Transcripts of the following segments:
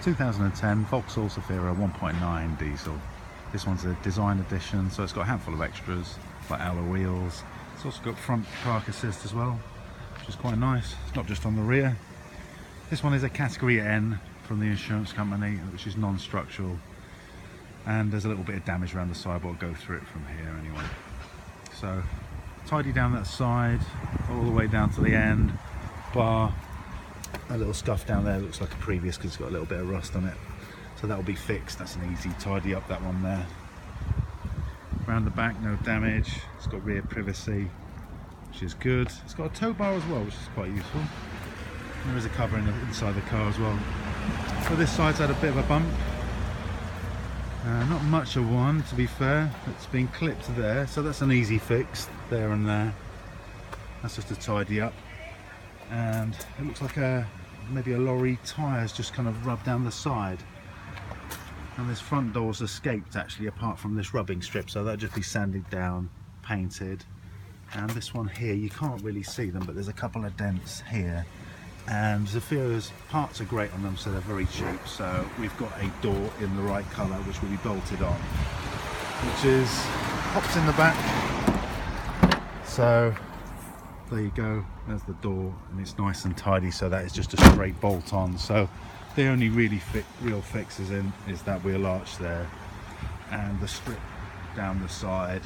2010 Vauxhall Zafira 1.9 diesel. This one's a design edition, so it's got a handful of extras like alloy wheels. It's also got front park assist as well, which is quite nice. It's not just on the rear. This one is a category N from the insurance company, which is non-structural, and there's a little bit of damage around the side, but I'll go through it from here anyway. So tidy down that side all the way down to the end bar. A little scuff down there looks like a previous because it's got a little bit of rust on it, so that will be fixed. That's an easy tidy up, that one there. Around the back, no damage. It's got rear privacy, which is good. It's got a tow bar as well, which is quite useful. There is a cover inside the car as well. So this side's had a bit of a bump. Not much of one, to be fair. It's been clipped there, so that's an easy fix there and there. That's just a tidy up. And it looks like maybe a lorry tyre's just kind of rubbed down the side. And this front door's escaped actually, apart from this rubbing strip, so that'll just be sanded down, painted. And this one here, you can't really see them, but there's a couple of dents here. And Zafira's parts are great on them, so they're very cheap. So we've got a door in the right colour, which will be bolted on, which is pops in the back. So there you go, there's the door, and it's nice and tidy, so that is just a straight bolt on. So the only really real fixes in is that wheel arch there, and the strip down the side,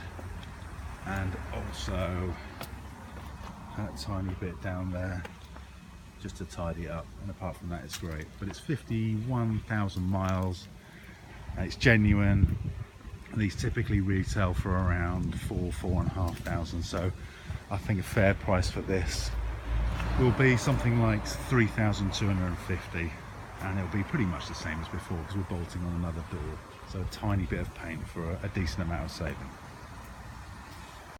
and also that tiny bit down there, just to tidy it up. And apart from that, it's great. But it's 51,000 miles, and it's genuine. These typically retail for around 4,500. So I think a fair price for this will be something like 3,250, and it'll be pretty much the same as before because we're bolting on another door. So a tiny bit of paint for a decent amount of saving.